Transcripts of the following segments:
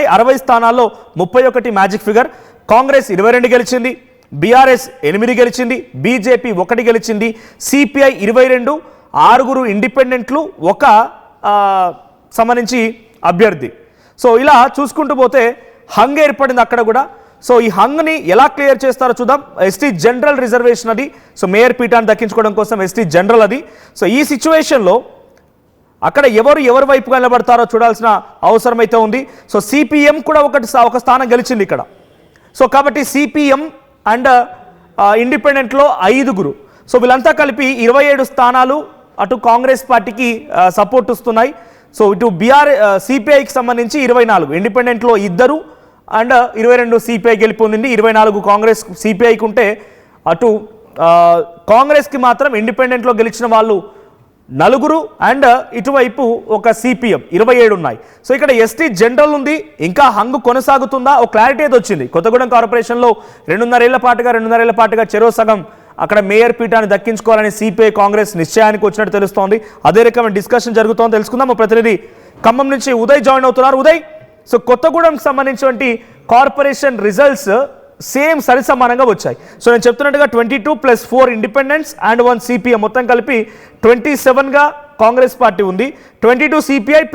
60 స్థానాల్లో 31 magic figure. Congress 22 గెలిచింది, BRS 8 గెలిచింది, బీజేపీ 1 గెలిచింది, సిపిఐ 22, 6 ఇండిపెండెంట్లు, 1 సంబంధించి అభ్యర్థి. సో ఇలా చూసుకుంటూ పోతే హంగ్ ఏర్పడింది అక్కడ కూడా. సో ఈ హంగ్ని ఎలా క్లియర్ చేస్తారో చూద్దాం. ఎస్టీ జనరల్ రిజర్వేషన్ అది. సో మేయర్ పీఠాన్ని దక్కించుకోవడం కోసం ఎస్టీ జనరల్ అది. సో ఈ సిచ్యువేషన్లో అక్కడ ఎవరు వైపుగా నిలబడతారో చూడాల్సిన అవసరం అయితే ఉంది. సో సిపిఎం కూడా ఒక స్థానం గెలిచింది ఇక్కడ. సో కాబట్టి సిపిఎం అండ్ ఇండిపెండెంట్లో 5. సో వీళ్ళంతా కలిపి 27 స్థానాలు అటు కాంగ్రెస్ పార్టీకి సపోర్ట్ ఇస్తున్నాయి. సో ఇటు సిపిఐకి సంబంధించి 24, ఇండిపెండెంట్లో 2 అండ్ 22 సిపిఐ గెలుపొందింది, 24 కాంగ్రెస్ సిపిఐకి ఉంటే అటు కాంగ్రెస్కి మాత్రం ఇండిపెండెంట్లో గెలిచిన వాళ్ళు 4 అండ్ ఇటువైపు ఒక సిపిఎం 27 ఉన్నాయి. సో ఇక్కడ ఎస్టీ జనరల్ ఉంది, ఇంకా హంగు కొనసాగుతుందా ఒక క్లారిటీ అయితే వచ్చింది. కొత్తగూడెం కార్పొరేషన్లో 2.5 ఏళ్ల పాటుగా చెరో సగం అక్కడ మేయర్ పీఠాన్ని దక్కించుకోవాలని సిపిఐ కాంగ్రెస్ నిశ్చయానికి వచ్చినట్టు తెలుస్తోంది. అదే రకమైన డిస్కషన్ జరుగుతోంది, తెలుసుకుందాం. మా ప్రతినిధి ఖమ్మం నుంచి ఉదయ్ జాయిన్ అవుతున్నారు. ఉదయ్, సో కొత్తగూడెంకి సంబంధించినటువంటి కార్పొరేషన్ రిజల్ట్స్ సేమ్ సరి సమానంగా వచ్చాయి. సో నేను చెప్తున్నట్టుగా 22 + 4 ఇండిపెండెన్స్ అండ్ 1 సిపిఐ మొత్తం కలిపి 27గా కాంగ్రెస్ పార్టీ ఉంది. 22 సిపిఐ +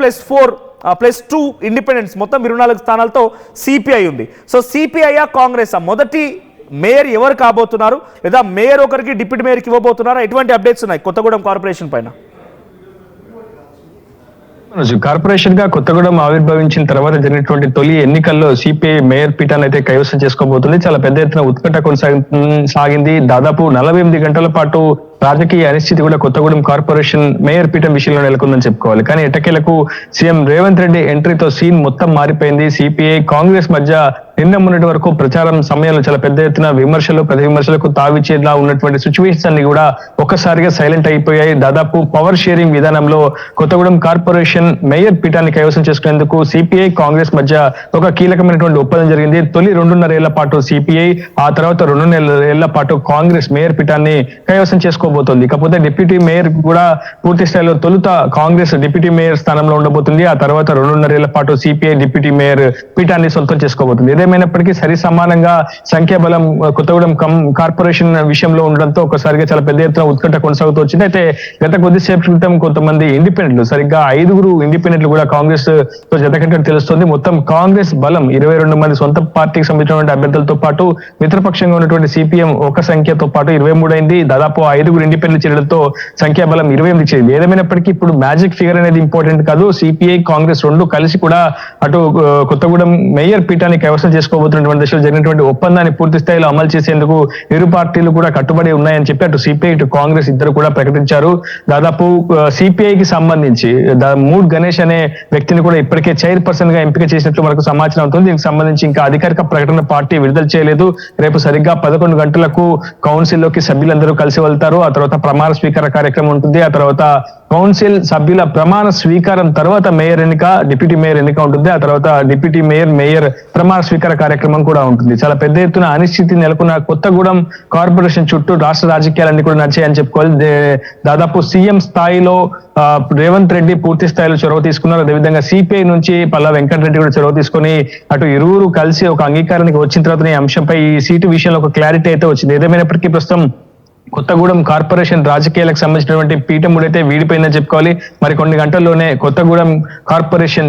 2 ఇండిపెండెన్స్ మొత్తం 24 స్థానాలతో సిపిఐ ఉంది. సో సిపిఐ కాంగ్రెస్ మొదటి మేయర్ ఎవరు కాబోతున్నారు, లేదా మేయర్ ఒకరికి డిప్యూటీ మేయర్కి ఇవ్వబోతున్నారా? ఎటువంటి అప్డేట్స్ ఉన్నాయి కొత్తగూడెం కార్పొరేషన్ పైన? కార్పొరేషన్ గా కొత్తగూడెం ఆవిర్భవించిన తర్వాత జరిగినటువంటి తొలి ఎన్నికల్లో సిపిఐ మేయర్ పీఠాన్ని అయితే కైవసం చేసుకోబోతుంది. చాలా పెద్ద ఎత్తున ఉత్కంఠ కొనసాగింది. దాదాపు 48 గంటల పాటు రాజకీయ అనిశ్చితి కూడా కొత్తగూడెం కార్పొరేషన్ మేయర్ పీఠం విషయంలో నెలకొందని చెప్పుకోవాలి. కానీ ఎట్టకేలకు సీఎం రేవంత్ రెడ్డి ఎంట్రీతో సీన్ మొత్తం మారిపోయింది. సిపిఐ కాంగ్రెస్ మధ్య నిన్న మొన్నటి వరకు ప్రచారం సమయంలో చాలా పెద్ద ఎత్తున ప్రతి విమర్శలకు తావిచ్చేలా ఉన్నటువంటి సిచ్యువేషన్స్ అన్ని కూడా ఒక్కసారిగా సైలెంట్ అయిపోయాయి. దాదాపు పవర్ షేరింగ్ విధానంలో కొత్తగూడెం కార్పొరేషన్ మేయర్ పీఠాన్ని కైవసం చేసుకునేందుకు సిపిఐ కాంగ్రెస్ మధ్య ఒక కీలకమైనటువంటి ఒప్పందం జరిగింది. తొలి 2.5 ఏళ్ల పాటు సిపిఐ, ఆ తర్వాత 2 ఏళ్ల పాటు కాంగ్రెస్ మేయర్ పీఠాన్ని కైవసం చేసుకోబోతోంది. ఇకపోతే డిప్యూటీ మేయర్ కూడా పూర్తి స్థాయిలో తొలుత కాంగ్రెస్ డిప్యూటీ మేయర్ స్థానంలో ఉండబోతుంది. ఆ తర్వాత 2.5 ఏళ్ల పాటు సిపిఐ డిప్యూటీ మేయర్ పీఠాన్ని సొంతం చేసుకోబోతుంది. ఏదేమైనప్పటికీ సరి సమానంగా సంఖ్యాబలం కొత్తగూడెం కార్పొరేషన్ విషయంలో ఉండడంతో ఒకసారిగా చాలా పెద్ద ఎత్తున ఉత్కంఠ కొనసాగుతూ వచ్చింది. అయితే గత కొద్దిసేపు క్రితం కొంతమంది ఇండిపెండెంట్లు, సరిగ్గా 5 ఇండిపెండెంట్లు కూడా కాంగ్రెస్ తో జతకట్టినట్టు తెలుస్తుంది. మొత్తం కాంగ్రెస్ బలం 22 మంది సొంత పార్టీకి సంబంధించినటువంటి అభ్యర్థులతో పాటు మిత్రపక్షంగా ఉన్నటువంటి సిపిఎం ఒక సంఖ్యతో పాటు 23 అయింది. దాదాపు 5 ఇండిపెండెంట్ చేయడంతో సంఖ్యాబలం 28 చేరింది. ఏదేమైనప్పటికీ ఇప్పుడు మ్యాజిక్ ఫిగర్ అనేది ఇంపార్టెంట్ కాదు. సిపిఐ కాంగ్రెస్ 2 కలిసి కూడా అటు కొత్తగూడెం మేయర్ పీఠాన్ని కైవసం చేసుకోబోతున్నటువంటి దశలో జరిగినటువంటి ఒప్పందాన్ని పూర్తి స్థాయిలో అమలు చేసేందుకు ఇరు పార్టీలు కూడా కట్టుబడి ఉన్నాయని చెప్పి అటు సిపిఐ ఇటు కాంగ్రెస్ ఇద్దరు కూడా ప్రకటించారు. దాదాపు సిపిఐకి సంబంధించి మూడ్ గణేష్ అనే వ్యక్తిని కూడా ఇప్పటికే చైర్పర్సన్ గా ఎంపిక చేసినట్లు మనకు సమాచారం అవుతుంది. దీనికి సంబంధించి ఇంకా అధికారిక ప్రకటన పార్టీ విడుదల చేయలేదు. రేపు సరిగ్గా 11 గంటలకు కౌన్సిల్ లోకి సభ్యులందరూ కలిసి వెళ్తారు. ఆ తర్వాత ప్రమాణ స్వీకార కార్యక్రమం ఉంటుంది. ఆ తర్వాత కౌన్సిల్ సభ్యుల ప్రమాణ స్వీకారం తర్వాత మేయర్ ఎన్నిక, డిప్యూటీ మేయర్ ఎన్నిక ఉంటుంది. ఆ తర్వాత డిప్యూటీ మేయర్ ప్రమాణ స్వీకార కార్యక్రమం కూడా ఉంటుంది. చాలా పెద్ద ఎత్తున అనిశ్చితి నెలకొన్న కొత్తగూడెం కార్పొరేషన్ చుట్టూ రాష్ట్ర రాజకీయాలన్నీ కూడా నచ్చాయని చెప్పుకోవాలి. దాదాపు సీఎం స్థాయిలో రేవంత్ రెడ్డి పూర్తి స్థాయిలో చొరవ తీసుకున్నారు. అదేవిధంగా సిపిఐ నుంచి పల్లా వెంకటరెడ్డి కూడా చొరవ తీసుకొని అటు ఇరువురు కలిసి ఒక అంగీకారానికి వచ్చిన తర్వాత ఈ అంశంపై ఈ సీటు విషయంలో ఒక క్లారిటీ అయితే వచ్చింది. ఏదేమైనప్పటికీ ప్రస్తుతం కొత్తగూడెం కార్పొరేషన్ రాజకీయాలకు సంబంధించినటువంటి పీఠం అయితే వీడిపోయిందని చెప్పుకోవాలి. మరి కొన్ని గంటల్లోనే కొత్తగూడెం కార్పొరేషన్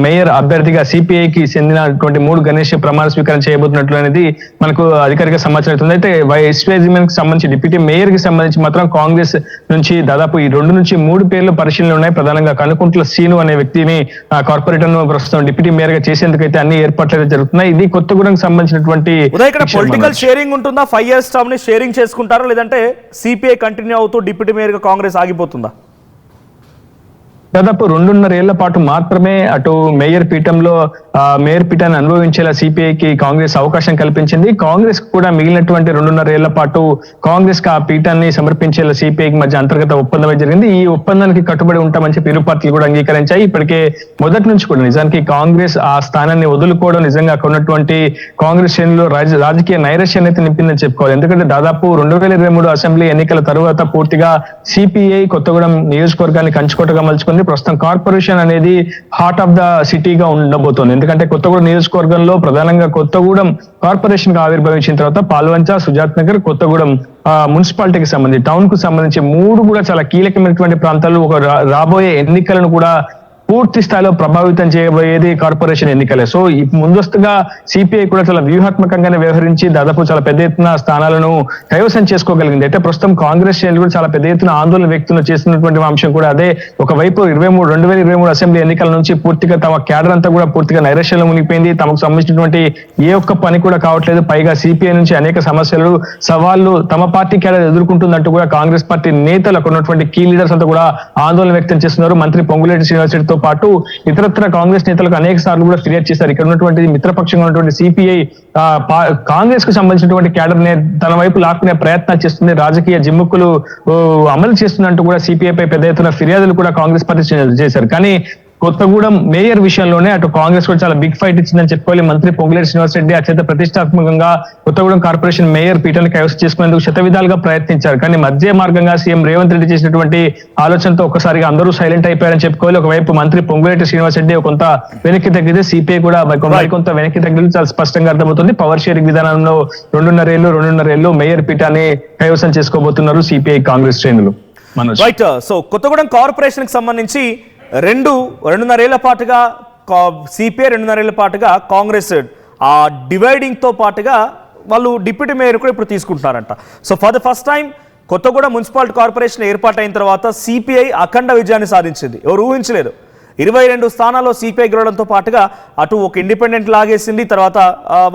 మేయర్ అభ్యర్థిగా సిపిఐకి చెందినటువంటి 3 గణేష్ ప్రమాణ స్వీకారం చేయబోతున్నట్లు అనేది మనకు అధికారిక సమాచారం అవుతుంది. అయితే వైస్ చైర్మన్ కి సంబంధించి డిప్యూటీ మేయర్ కి సంబంధించి మాత్రం కాంగ్రెస్ నుంచి దాదాపు ఈ 2 నుంచి 3 పేర్లు పరిశీలన ఉన్నాయి. ప్రధానంగా కనుకుంట్ల సీను అనే వ్యక్తిని కార్పొరేటర్ ప్రస్తుతం డిప్యూటీ మేయర్ గా చేసేందుకైతే అన్ని ఏర్పాట్లు జరుగుతున్నాయి. ఇది కొత్తగూడెం సంబంధించినటువంటి పొలిటికల్ షేరింగ్ ఉంటుందా? 5 years టర్మ్ ని షేరింగ్ చేసుకుంటారా, లేదంటే సిపిఐ కంటిన్యూ అవుతూ డిప్యూటీ మేయర్ గా కాంగ్రెస్ ఆగిపోతుందా? దాదాపు 2.5 ఏళ్ల పాటు మాత్రమే అటు మేయర్ పీఠాన్ని అనుభవించేలా సిపిఐకి కాంగ్రెస్ అవకాశం కల్పించింది. కాంగ్రెస్ కూడా మిగిలినటువంటి 2.5 ఏళ్ల పాటు కాంగ్రెస్ కి ఆ పీఠాన్ని సమర్పించేలా సిపిఐకి మధ్య అంతర్గత ఒప్పందం జరిగింది. ఈ ఒప్పందానికి కట్టుబడి ఉంటామని చెప్పి ఇరు పార్టీలు కూడా అంగీకరించాయి. ఇప్పటికే మొదటి నుంచి కూడా నిజానికి కాంగ్రెస్ ఆ స్థానాన్ని వదులుకోవడం నిజంగా అక్కడ ఉన్నటువంటి కాంగ్రెస్ శ్రేణులు రాజకీయ నైరాశ్యాన్ని అయితే నింపిందని చెప్పుకోవాలి. ఎందుకంటే దాదాపు 2023 అసెంబ్లీ ఎన్నికల తరువాత పూర్తిగా సిపిఐ కొత్తగూడెం నియోజకవర్గాన్ని కంచుకోటగా మలుచుకుంది. కనిపిస్తుంది. ప్రస్తుతం కార్పొరేషన్ అనేది హార్ట్ ఆఫ్ ద సిటీగా ఉండబోతోంది. ఎందుకంటే కొత్తగూడెం నియోజకవర్గంలో ప్రధానంగా కొత్తగూడెం కార్పొరేషన్ గా ఆవిర్భవించిన తర్వాత పాల్వంచ, సుజాత్ నగర్, కొత్తగూడెం మున్సిపాలిటీకి సంబంధించి టౌన్ కు సంబంధించి 3 కూడా చాలా కీలకమైనటువంటి ప్రాంతాలు. ఒక రాబోయే ఎన్నికలను కూడా పూర్తి స్థాయిలో ప్రభావితం చేయబోయేది కార్పొరేషన్ ఎన్నికలే. సో ముందస్తుగా సిపిఐ కూడా చాలా వ్యూహాత్మకంగానే వ్యవహరించి దాదాపు చాలా పెద్ద ఎత్తున స్థానాలను కైవసం చేసుకోగలిగింది. అయితే ప్రస్తుతం కాంగ్రెస్ శ్రేణులు కూడా చాలా పెద్ద ఎత్తున ఆందోళన వ్యక్తులు చేస్తున్నటువంటి అంశం కూడా అదే. ఒకవైపు 2023 అసెంబ్లీ ఎన్నికల నుంచి పూర్తిగా తమ క్యాడర్ అంతా కూడా పూర్తిగా నైరాశ్యంలో మునిగిపోయింది. తమకు సంబంధించినటువంటి ఏ ఒక్క పని కూడా కావట్లేదు. పైగా సిపిఐ నుంచి అనేక సమస్యలు, సవాళ్లు తమ పార్టీ క్యాడర్ ఎదుర్కొంటుందంటూ కూడా కాంగ్రెస్ పార్టీ నేతలు, అక్కడ ఉన్నటువంటి కీ లీడర్స్ అంతా కూడా ఆందోళన వ్యక్తం చేస్తున్నారు. మంత్రి పొంగులేటి శ్రీనివాసరెడ్డితో పాటు ఇతరత్ర కాంగ్రెస్ నేతలకు అనేక సార్లు కూడా ఫిర్యాదు చేశారు. ఇక్కడ ఉన్నటువంటి మిత్రపక్షంగా ఉన్నటువంటి సిపిఐ కాంగ్రెస్ కు సంబంధించినటువంటి క్యాడర్ నే తన వైపు లాక్కునే ప్రయత్నాలు చేస్తుంది, రాజకీయ జిమ్ముక్కులు అమలు చేస్తున్నట్టు కూడా సిపిఐ పై పెద్ద ఎత్తున ఫిర్యాదులు కూడా కాంగ్రెస్ పార్టీ చేశారు. కానీ కొత్తగూడెం మేయర్ విషయంలోనే అటు కాంగ్రెస్ కూడా చాలా బిగ్ ఫైట్ ఇచ్చిందని చెప్పుకోవాలి. మంత్రి పొంగులేటి శ్రీనివాసరెడ్డి అత్యంత ప్రతిష్టాత్మకంగా కొత్తగూడెం కార్పొరేషన్ మేయర్ పీఠాన్ని కైవసం చేసుకునేందుకు శతవిధాలుగా ప్రయత్నించారు. కానీ మధ్య మార్గంగా సీఎం రేవంత్ రెడ్డి చేసినటువంటి ఆలోచనతో ఒక్కసారిగా అందరూ సైలెంట్ అయిపోయారని చెప్పుకోవాలి. ఒకవైపు మంత్రి పొంగులేటి శ్రీనివాసరెడ్డి కొంత వెనక్కి తగ్గితే సిపిఐ కూడా కొంత వెనక్కి తగ్గితే చాలా స్పష్టంగా అర్థమవుతుంది. పవర్ షేరింగ్ విధానంలో 2.5 ఏళ్లు మేయర్ పీఠాన్ని కైవసం చేసుకోబోతున్నారు సిపిఐ కాంగ్రెస్ శ్రేణులు. రైట్. సో కొత్తగూడెం కార్పొరేషన్ కి సంబంధించి 2.5 ఏళ్ల పాటుగా సిపిఐ, 2.5 ఏళ్ల పాటుగా కాంగ్రెస్ ఆ డివైడింగ్ తో పాటుగా వాళ్ళు డిప్యూటీ మేయర్ కూడా ఇప్పుడు తీసుకుంటున్నారంట. So for the first time Kothagudem municipality corporation ఏర్పాటైన తర్వాత సిపిఐ అఖండ విజయాన్ని సాధించింది. ఎవరు ఊహించలేరు. 22 స్థానాల్లో సిపిఐ గెలవడంతో పాటుగా అటు ఒక ఇండిపెండెంట్ లాగేసింది, తర్వాత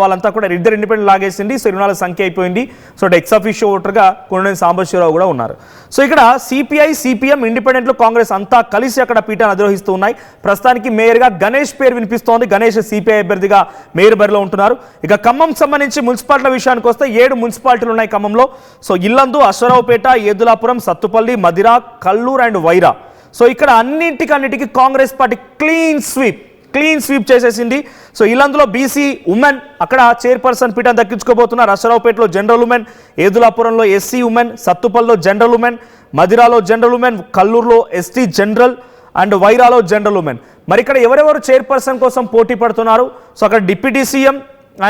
వాళ్ళంతా కూడా 2 ఇండిపెండెంట్ లాగేసింది. సో 24 సంఖ్య అయిపోయింది. సో ఎక్స్ అఫీషియో ఓటర్గా కొండేని సాంబశివరావు కూడా ఉన్నారు. సో ఇక్కడ సిపిఐ, సిపిఎం, ఇండిపెండెంట్లు, కాంగ్రెస్ అంతా కలిసి అక్కడ పీఠాన్ని అధిరోహిస్తూ ఉన్నాయి. ప్రస్తుతానికి మేయర్గా గణేష్ పేరు వినిపిస్తోంది. గణేష్ సిపిఐ అభ్యర్థిగా మేయర్ బరిలో ఉంటున్నారు. ఇక ఖమ్మం సంబంధించి మున్సిపాలిటీల విషయానికి వస్తే 7 మున్సిపాలిటీలు ఉన్నాయి ఖమ్మంలో. So Yellandu, Aswaraopeta, Edulapuram, Sathupalli, Madhira, Kalluru and Wyra. So ఇక్కడ అన్నిటికీ కాంగ్రెస్ పార్టీ క్లీన్ స్వీప్ చేసేసింది. సో ఇల్లందులో బీసీ ఉమెన్ అక్కడ చైర్పర్సన్ పీఠాన్ని దక్కించుకోబోతున్నారు. అశ్వరావుపేటలో జనరల్ ఉమెన్, ఏదులాపురంలో ఎస్సీ ఉమెన్, సత్తుపల్లిలో జనరల్ ఉమెన్, మదిరాలో జనరల్ ఉమెన్, కల్లూరులో ఎస్టీ జనరల్ అండ్ వైరాలో జనరల్ ఉమెన్. మరి ఇక్కడ ఎవరెవరు చైర్పర్సన్ కోసం పోటీ పడుతున్నారు? సో అక్కడ డిప్యూటీ సీఎం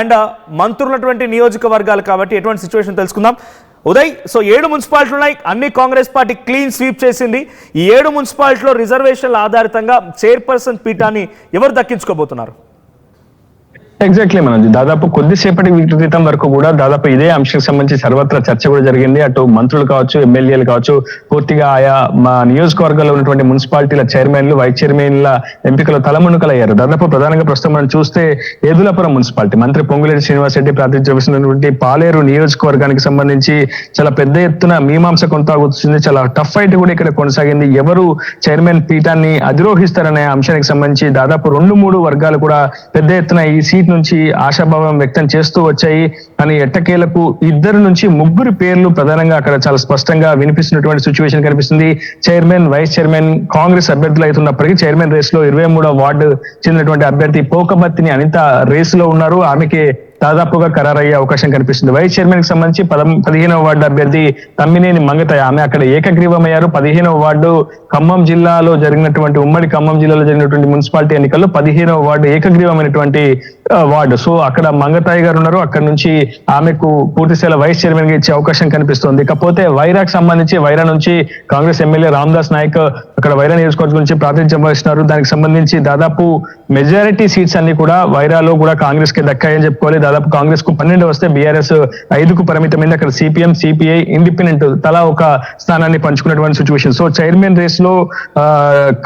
అండ్ మంత్రులటువంటి నియోజకవర్గాలు కాబట్టి ఎటువంటి సిచ్యువేషన్ తెలుసుకుందాం. ఉదయ్, సో 7 మున్సిపాలిటీలు ఉన్నాయి, అన్ని కాంగ్రెస్ పార్టీ క్లీన్ స్వీప్ చేసింది. ఈ 7 మున్సిపాలిటీలో రిజర్వేషన్ల ఆధారితంగా చైర్పర్సన్ పీఠాన్ని ఎవరు దక్కించుకోబోతున్నారు? ఎగ్జాక్ట్లీ మనది. దాదాపు కొద్దిసేపటి క్రితం వరకు కూడా దాదాపు ఇదే అంశానికి సంబంధించి సర్వత్రా చర్చ కూడా జరిగింది. అటు మంత్రులు కావచ్చు, ఎమ్మెల్యేలు కావచ్చు, పూర్తిగా ఆయా మా నియోజకవర్గాల్లో ఉన్నటువంటి మున్సిపాలిటీల చైర్మన్లు, వైస్ చైర్మన్ల ఎంపికలు తలమునకలయ్యారు. దాదాపు ప్రధానంగా ప్రస్తుతం మనం చూస్తే ఏదులాపురం మున్సిపాలిటీ మంత్రి పొంగులేటి శ్రీనివాసరెడ్డి ప్రాతినిధ్యం వహిస్తున్నటువంటి పాలేరు నియోజకవర్గానికి సంబంధించి చాలా పెద్ద ఎత్తున మీమాంస కొనసాగుతుంది. చాలా టఫ్ ఫైట్ కూడా ఇక్కడ కొనసాగింది. ఎవరు చైర్మన్ పీఠాన్ని అధిరోహిస్తారనే అంశానికి సంబంధించి దాదాపు 2-3 వర్గాలు కూడా పెద్ద ఎత్తున ఈ సీట్ నుంచి ఆశాభావం వ్యక్తం చేస్తూ వచ్చాయి. కానీ ఎట్టకేలకు 2 నుంచి 3 పేర్లు ప్రధానంగా అక్కడ చాలా స్పష్టంగా వినిపిస్తున్నటువంటి సిచ్యువేషన్ కనిపిస్తుంది. చైర్మన్, వైస్ చైర్మన్ కాంగ్రెస్ అభ్యర్థులు అవుతున్నప్పటికీ చైర్మన్ రేస్ లో 23వ వార్డు చెందినటువంటి అభ్యర్థి పోకబత్తిని అనిత రేస్ లో ఉన్నారు. ఆమెకి దాదాపుగా ఖరారయ్యే అవకాశం కనిపిస్తుంది. వైస్ చైర్మన్ కి సంబంధించి 15వ వార్డు అభ్యర్థి తమ్మినేని మంగతయ్య, ఆమె అక్కడ ఏకగ్రీవమయ్యారు. 15వ వార్డు ఖమ్మం జిల్లాలో జరిగినటువంటి ఉమ్మడి ఖమ్మం జిల్లాలో జరిగినటువంటి మున్సిపాలిటీ ఎన్నికల్లో 15వ వార్డు ఏకగ్రీవమైనటువంటి వార్డు. సో అక్కడ మంగతాయి గారు ఉన్నారు. అక్కడ నుంచి ఆమెకు పూర్తిస్థాయిలో వైస్ చైర్మన్ గా ఇచ్చే అవకాశం కనిపిస్తుంది. ఇకపోతే వైరాకు సంబంధించి వైరా నుంచి కాంగ్రెస్ ఎమ్మెల్యే రామదాస్ నాయక్ అక్కడ వైరా నియోజకవర్గం నుంచి ప్రాతినిధ్యం వహిస్తున్నారు. దానికి సంబంధించి దాదాపు మెజారిటీ సీట్స్ అన్ని కూడా వైరాలో కూడా కాంగ్రెస్ కి దక్కాయని చెప్పుకోవాలి. దాదాపు కాంగ్రెస్ కు 12 వస్తే బీఆర్ఎస్ 5కు పరిమితమైంది. అక్కడ సిపిఎం, సిపిఐ, ఇండిపెండెంట్ తలా ఒక స్థానాన్ని పంచుకున్నటువంటి సిచ్యువేషన్. సో చైర్మన్ రేస్ లో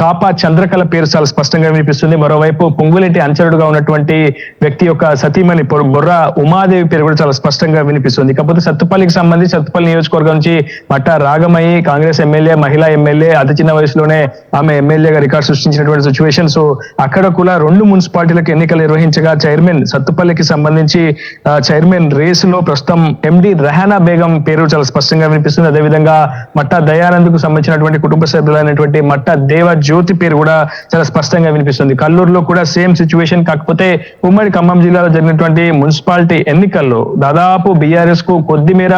కాపా చంద్రకళ పేరు చాలా స్పష్టంగా వినిపిస్తుంది. మరోవైపు పొంగులేటి అంచరుడుగా ఉన్నటువంటి వ్యక్తి యొక్క సతీమణి బొర్ర ఉమాదేవి పేరు కూడా చాలా స్పష్టంగా వినిపిస్తుంది. కాకపోతే సత్తుపల్లికి సంబంధించి సత్తుపల్లి నియోజకవర్గం నుంచి మట్టా రాగమయ్యి కాంగ్రెస్ ఎమ్మెల్యే, మహిళా ఎమ్మెల్యే, అతి చిన్న వయసులోనే ఆమె ఎమ్మెల్యేగా రికార్డు సృష్టించినటువంటి సిచ్యువేషన్. సో అక్కడ కూడా 2 మున్సిపాలిటీలకు ఎన్నికలు నిర్వహించగా చైర్మన్ సత్తుపల్లికి సంబంధించి సంబంధించి చైర్మన్ రేస్ లో ప్రస్తుతం ఎండి రెహానా బేగం పేరు చాలా స్పష్టంగా వినిపిస్తుంది. అదేవిధంగా మట్టా దయానంద్ కు సంబంధించినటువంటి కుటుంబ సభ్యులైనటువంటి మట్టా దేవ జ్యోతి పేరు కూడా చాలా స్పష్టంగా వినిపిస్తుంది. కల్లూరులో కూడా సేమ్ సిచ్యువేషన్. కాకపోతే ఉమ్మడి ఖమ్మం జిల్లాలో జరిగినటువంటి మున్సిపాలిటీ ఎన్నికల్లో దాదాపు బీఆర్ఎస్ కు కొద్ది మేర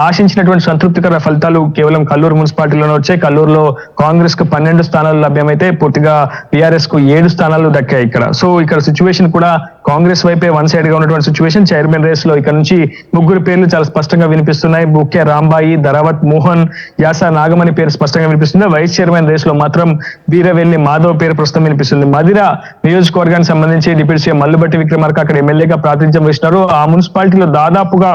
ఆశించినటువంటి సంతృప్తికర ఫలితాలు కేవలం కల్లూరు మున్సిపాలిటీలోనే వచ్చాయి. కల్లూరులో కాంగ్రెస్ కు 12 స్థానాలు లభ్యమైతే పూర్తిగా బీఆర్ఎస్ కు 7 స్థానాలు దక్కాయి ఇక్కడ. సో ఇక్కడ సిచ్యువేషన్ కూడా కాంగ్రెస్ వైపే వన్ సైడ్ గా ఉన్నటువంటి సిచ్యువేషన్. చైర్మన్ రేస్ లో ఇక్కడ నుంచి 3 పేర్లు చాలా స్పష్టంగా వినిపిస్తున్నాయి. బుక్కే రాంబాయి, ధరావత్ మోహన్, యాసా నాగమణి పేరు స్పష్టంగా వినిపిస్తుంది. వైస్ చైర్మన్ రేస్ లో మాత్రం వీరవెల్లి మాధవ్ పేరు ప్రస్తుతం వినిపిస్తుంది. మదిర నియోజకవర్గానికి సంబంధించి డిప్యూటీ సీఎం మల్లుబట్టి విక్రమార్క అక్కడ ఎమ్మెల్యేగా ప్రాతినిధ్యం వహిస్తున్నారు. ఆ మున్సిపాలిటీలో దాదాపుగా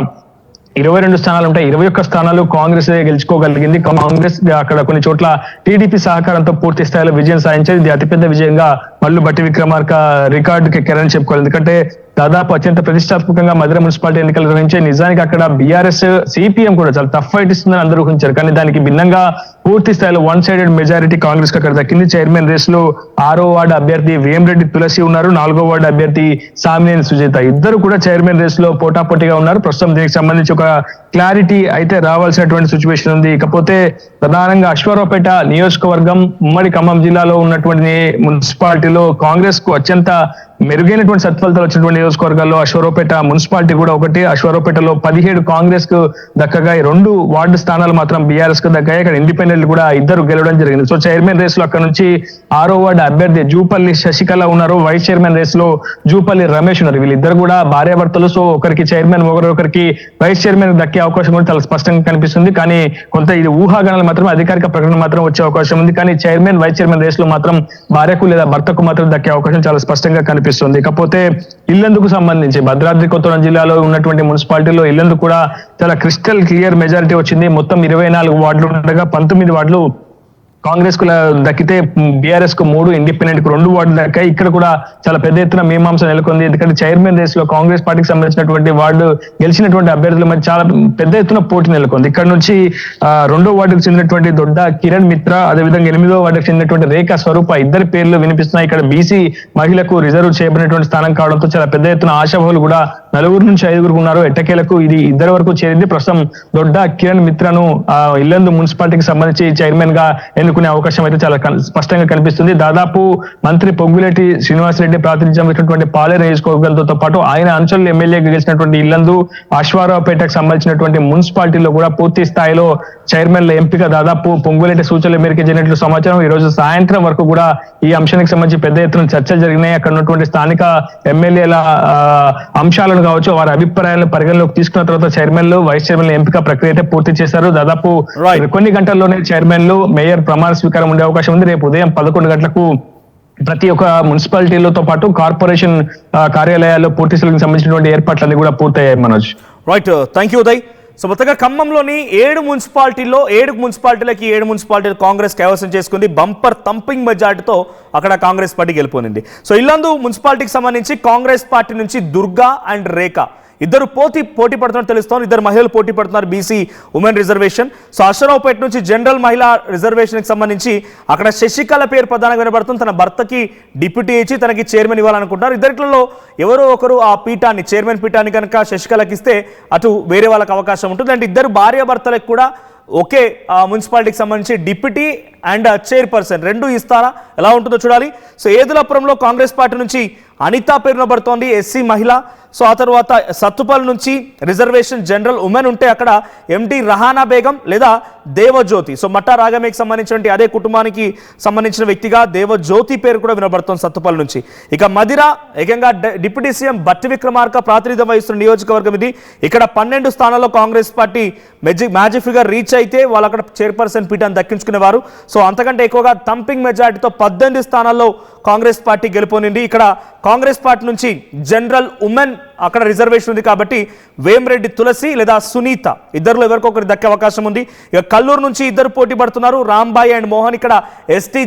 22 స్థానాలు ఉంటాయి. 21 స్థానాలు కాంగ్రెస్ గెలుచుకోగలిగింది. కాంగ్రెస్ అక్కడ కొన్ని చోట్ల టీడీపీ సహకారంతో పూర్తి స్థాయిలో విజయం సాధించేది. ఇది అతిపెద్ద విజయంగా మల్లుబట్టి విక్రమార్క రికార్డుకి ఎక్కారని చెప్పుకోవాలి. ఎందుకంటే దాదాపు అత్యంత ప్రతిష్టాత్మకంగా మధుర మున్సిపాలిటీ ఎన్నికలు నిర్వహించే నిజానికి అక్కడ బీఆర్ఎస్ సిపిఎం కూడా చాలా టఫ్ ఫైట్ ఇస్తుందని అందరూ ఊహించారు. కానీ దానికి భిన్నంగా పూర్తి స్థాయిలో వన్ సైడెడ్ మెజారిటీ కాంగ్రెస్ కు అక్కడ దక్కింది. చైర్మన్ రేస్ లో 6వ వార్డు అభ్యర్థి వేమిరెడ్డి తులసి ఉన్నారు. 4వ వార్డు అభ్యర్థి సామినేని సుజేత ఇద్దరు కూడా చైర్మన్ రేస్ లో పోటాపోటీగా ఉన్నారు. ప్రస్తుతం దీనికి సంబంధించి ఒక క్లారిటీ అయితే రావాల్సినటువంటి సిచ్యువేషన్ ఉంది. ఇకపోతే ప్రధానంగా అశ్వారావుపేట నియోజకవర్గం ఉమ్మడి ఖమ్మం జిల్లాలో ఉన్నటువంటి మున్సిపాలిటీలో కాంగ్రెస్ కు అత్యంత మెరుగైనటువంటి సత్ఫలితాలు వచ్చినటువంటి నియోజకవర్గాల్లో అశ్వారావుపేట మున్సిపాలిటీ కూడా ఒకటి. అశ్వారావుపేటలో 17 కాంగ్రెస్ కు దక్కగా 2 వార్డు స్థానాలు మాత్రం బీఆర్ఎస్ కు దక్కాయి. ఇక్కడ ఇండిపెండెంట్ కూడా 2 గెలవడం జరిగింది. సో చైర్మన్ రేస్ లో అక్కడ నుంచి 6వ వార్డు అభ్యర్థి జూపల్లి శశికళ ఉన్నారు. వైస్ చైర్మన్ రేస్ లో జూపల్లి రమేష్ ఉన్నారు. వీళ్ళిద్దరు కూడా భార్యాభర్తలు. సో ఒకరికి చైర్మన్, ఒకరికి వైస్ చైర్మన్ దక్కే అవకాశం కూడా చాలా స్పష్టంగా కనిపిస్తుంది. కానీ కొంత ఇది ఊహాగానాలు మాత్రం, అధికారిక ప్రకటన మాత్రం వచ్చే అవకాశం ఉంది. కానీ చైర్మన్, వైస్ చైర్మన్ రేస్ లో మాత్రం భార్యకు లేదా భర్తకు మాత్రం దక్కే అవకాశం చాలా స్పష్టంగా కనిపిస్తుంది. ఇకపోతే ఇల్లందుకు సంబంధించి భద్రాద్రి కొత్తగూడెం జిల్లాలో ఉన్నటువంటి మున్సిపాలిటీలో ఇల్లందు కూడా చాలా క్రిస్టల్ క్లియర్ మెజారిటీ వచ్చింది. మొత్తం 24 వార్డులు ఉండగా 19 వార్డులు కాంగ్రెస్ కు దక్కితే బీఆర్ఎస్ కు 3, ఇండిపెండెంట్ కు 2 వార్డులు దక్కాయి. ఇక్కడ కూడా చాలా పెద్ద ఎత్తున మీమాంస నెలకొంది. ఎందుకంటే చైర్మన్ రేస్ లో కాంగ్రెస్ పార్టీకి సంబంధించినటువంటి వార్డు గెలిచినటువంటి అభ్యర్థుల మధ్య చాలా పెద్ద ఎత్తున పోటీ నెలకొంది. ఇక్కడ నుంచి 2వ వార్డుకు చెందినటువంటి దొడ్డ కిరణ్ మిత్ర, అదేవిధంగా 8వ వార్డుకు చెందినటువంటి రేఖా స్వరూప ఇద్దరి పేర్లు వినిపిస్తున్నాయి. ఇక్కడ బీసీ మహిళకు రిజర్వ్ చేయబడినటువంటి స్థానం కావడంతో చాలా పెద్ద ఎత్తున ఆశాభావులు కూడా 4 నుంచి 5 ఉన్నారు. ఎట్టకేలకు ఇది 2 వరకు చేరింది. ప్రస్తుతం దొడ్డ కిరణ్ మిత్రను ఇల్లందు మున్సిపాలిటీకి సంబంధించి చైర్మన్ గా ఎన్నుకునే అవకాశం అయితే చాలా స్పష్టంగా కనిపిస్తుంది. దాదాపు మంత్రి పొంగులేటి శ్రీనివాసరెడ్డి ప్రాతినిధ్యం ఇచ్చినటువంటి పాలేరు నియోజకవర్గాలతో పాటు ఆయన అంచల్ ఎమ్మెల్యేగా గెలిచినటువంటి ఇల్లందు, అశ్వారావుపేటకు సంబంధించినటువంటి మున్సిపాలిటీలో కూడా పూర్తి స్థాయిలో చైర్మన్ల ఎంపిక దాదాపు పొంగులేటి సూచనల మేరకు జరిగినట్లు సమాచారం. ఈ రోజు సాయంత్రం వరకు కూడా ఈ అంశానికి సంబంధించి పెద్ద ఎత్తున చర్చలు జరిగినాయి. అక్కడ ఉన్నటువంటి స్థానిక ఎమ్మెల్యేల అంశాలను కావచ్చు, వారి అభిప్రాయాలను పరిగణలోకి తీసుకున్న తర్వాత చైర్మన్లు, వైస్ చైర్మన్ల ఎంపిక ప్రక్రియ అయితే పూర్తి చేశారు. దాదాపు కొన్ని గంటల్లోనే చైర్మన్లు, మేయర్ ప్రమాణ స్వీకారం ఉండే అవకాశం ఉంది. రేపు ఉదయం 11 గంటలకు ప్రతి ఒక్క మున్సిపాలిటీలతో పాటు కార్పొరేషన్ కార్యాలయాల్లో పూర్తి స్థాయికి సంబంధించినటువంటి ఏర్పాట్లన్నీ కూడా పూర్తయ్యాయి. Manoj, right, thank you Uday. So మొత్తంగా ఖమ్మంలోని 7 మున్సిపాలిటీలకి 7 మున్సిపాలిటీలు కాంగ్రెస్ కైవసం చేసుకుంది. బంపర్ తంపింగ్ మెజార్టీతో అక్కడ కాంగ్రెస్ పార్టీ గెలుపొందింది. సో ఇల్లందు మున్సిపాలిటీకి సంబంధించి కాంగ్రెస్ పార్టీ నుంచి దుర్గా అండ్ రేఖ ఇద్దరు పోటీ పడుతున్నట్టు తెలుస్తోంది. 2 మహిళలు పోటీ పడుతున్నారు BC women reservation. So Aswaraopeta నుంచి జనరల్ మహిళా రిజర్వేషన్కి సంబంధించి అక్కడ శశికళ పేరు ప్రధానంగా వినబడుతుంది. తన భర్తకి డిప్యూటీ ఇచ్చి తనకి చైర్మన్ ఇవ్వాలనుకుంటున్నారు. ఇద్దరిలో ఎవరో ఒకరు ఆ పీఠాన్ని, చైర్మన్ పీఠాన్ని కనుక శశికళకి ఇస్తే అటు వేరే వాళ్ళకి అవకాశం ఉంటుంది. అంటే ఇద్దరు భార్యాభర్తలకు కూడా ఒకే మున్సిపాలిటీకి సంబంధించి డిప్యూటీ అండ్ చైర్పర్సన్ 2 ఇస్తారా, ఎలా ఉంటుందో చూడాలి. సో ఏదులాపురంలో కాంగ్రెస్ పార్టీ నుంచి అనిత పేరు వినబడుతోంది, ఎస్సీ మహిళ. సో ఆ తర్వాత సత్తుపల్లి నుంచి రిజర్వేషన్ జనరల్ ఉమెన్ ఉంటే అక్కడ ఎండి రహానా బేగం లేదా దేవజ్యోతి. సో మట్టా రాగమేకి సంబంధించిన అదే కుటుంబానికి సంబంధించిన వ్యక్తిగా దేవజ్యోతి పేరు కూడా వినబడుతోంది సత్తుపల్లి నుంచి. ఇక మదిర ఏకంగా డిప్యూటీ సీఎం బట్టి విక్రమార్క ప్రాతినిధ్యం వహిస్తున్న నియోజకవర్గం ఇది. ఇక్కడ 12 స్థానాల్లో Congress party magic figure reach అయితే వాళ్ళు అక్కడ చైర్పర్సన్ పీఠాన్ని దక్కించుకునేవారు. సో అంతకంటే ఎక్కువగా థంపింగ్ మెజార్టీతో 18 స్థానాల్లో కాంగ్రెస్ పార్టీ గెలుపొందింది. ఇక్కడ కాంగ్రెస్ పార్టీ నుంచి జనరల్ ఉమెన్ అక్కడ రిజర్వేషన్ ఉంది కాబట్టి వేమిరెడ్డి తులసి లేదా సునీత ఇద్దరులో ఎవరికొకరు దక్కే అవకాశం ఉంది. ఇక కల్లూరు నుంచి ఇద్దరు పోటీ పడుతున్నారు, రాంబాయి అండ్ మోహన్. ఇక్కడ ఎస్టీ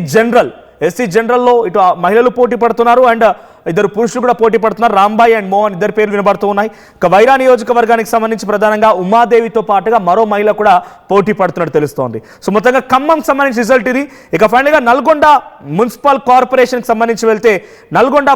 జనరల్లో ఇటు మహిళలు పోటీ పడుతున్నారు అండ్ ఇద్దరు పురుషులు కూడా పోటీ పడుతున్నారు. రాంబాయి అండ్ మోహన్ ఇద్దరు పేర్లు వినబడుతూ ఉన్నాయి. ఇక వైరా నియోజకవర్గానికి సంబంధించి ప్రధానంగా ఉమాదేవితో పాటుగా మరో మహిళ కూడా పోటీ పడుతున్నట్టు తెలుస్తోంది. సో మొత్తంగా ఖమ్మం సంబంధించి రిజల్ట్ ఇది. ఇక ఫైనల్గా నల్గొండ మున్సిపల్ కార్పొరేషన్కి సంబంధించి వెళ్తే నల్గొండ